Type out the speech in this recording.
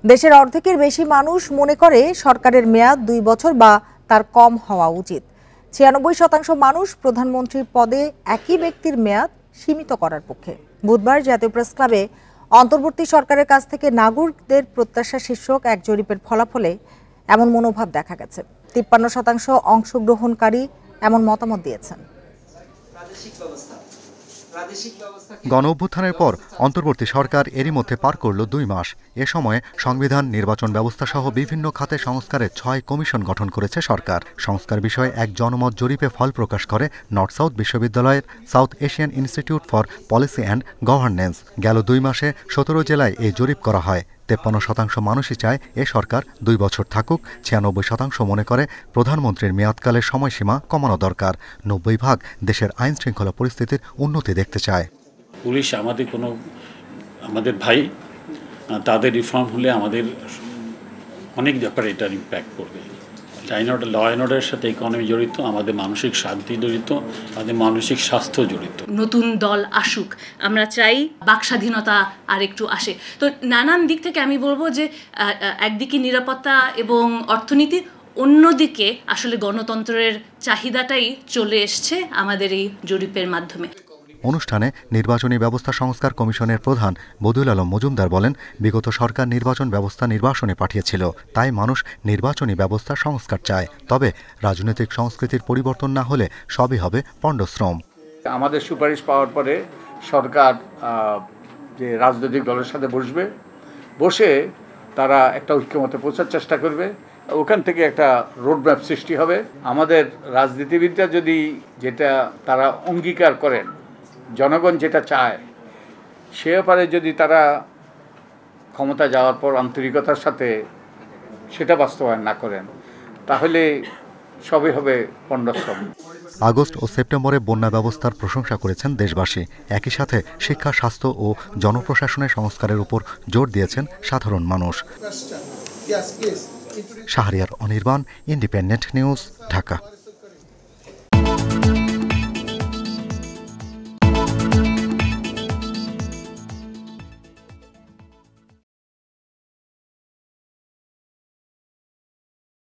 দেশের অর্ধেকের বেশি মানুষ মনে করে সরকারের মেয়াদ 2 বছর বা তার কম হওয়া উচিত। 96% মানুষ প্রধানমন্ত্রীর পদে একই ব্যক্তির মেয়াদ সীমিত করার পক্ষে। বুধবার জাতীয় প্রেস ক্লাবে অন্তর্বর্তী সরকারের কাছ থেকে নাগরিকদের প্রত্যাশা শীর্ষক এক জরিপের ফলাফলে এমন মনোভাব দেখা গেছে। 53% অংশগ্রহণকারী এমন মতামত দিয়েছেন। গণঅভ্যুত্থানের পর অন্তর্বর্তী সরকার এরই মধ্যে পার করল 2 মাস। এ সময়ে সংবিধান, নির্বাচন ব্যবস্থা সহ বিভিন্ন খাতে সংস্কারের 6 কমিশন গঠন করেছে সরকার। সংস্কার বিষয়ে এক জনমত জরিপে ফল প্রকাশ করে নর্থ সাউথ বিশ্ববিদ্যালয়ের south Asian institute for policy and governance. গেল 2 মাসে 17 জেলায় এই জরিপ করা হয়। 53% মানুষই চায় এ সরকার 2 বছর থাকুক। 96% মনে করে প্রধানমন্ত্রীর মেয়াদকালের সময়সীমা কমানো দরকার। 90% দেশের আইন শৃঙ্খলা পরিস্থিতির উন্নতি দেখতে চায়। পুলিশ আমাদের ভাই, তাদের রিফর্ম হলে আমাদের অনেক ব্যাপারে এটার ইম্প্যাক্ট পড়বে। ল অ্যান্ড অর্ডারের সাথে ইকোনমি জড়িত, আমাদের মানসিক শান্তি জড়িত, আমাদের মানসিক স্বাস্থ্য জড়িত। নতুন দল আসুক, আমরা চাই বাক স্বাধীনতা আর একটু আসে। তো নানান দিক থেকে আমি বলবো যে একদিকে নিরাপত্তা এবং অর্থনীতি, অন্যদিকে আসলে গণতন্ত্রের চাহিদাটাই চলে এসছে আমাদের এই জরিপের মাধ্যমে। অনুষ্ঠানে নির্বাচনী ব্যবস্থা সংস্কার কমিশনের প্রধান বদিউল আলম মজুমদার বলেন, বিগত সরকার নির্বাচন ব্যবস্থা নির্বাসনে পাঠিয়েছিল, তাই মানুষ নির্বাচনী ব্যবস্থা সংস্কার চায়। তবে রাজনৈতিক সংস্কৃতির পরিবর্তন না হলে সবই হবে পণ্ডশ্রম। আমাদের সুপারিশ পাওয়ার পরে সরকার যে রাজনৈতিক দলের সাথে বসে তারা একটা ঐক্যমতে পৌঁছার চেষ্টা করবে। ওখান থেকে একটা রোডম্যাপ সৃষ্টি হবে। আমাদের রাজনীতিবিদরা যদি যেটা তারা অঙ্গীকার করেন, জনগণ যেটা চায়, সে ব্যাপারে যদি তারা ক্ষমতা যাওয়ার পর আন্তরিকতার সাথে সেটা বাস্তবায়ন না করেন, তাহলে সবই হবে পণ্ডশ্রম। আগস্ট ও সেপ্টেম্বরে বন্যা ব্যবস্থার প্রশংসা করেছেন দেশবাসী। একই সাথে শিক্ষা, স্বাস্থ্য ও জনপ্রশাসনের সংস্কারের উপর জোর দিয়েছেন সাধারণ মানুষ। Shahriar Anirban, independent news, Dhaka.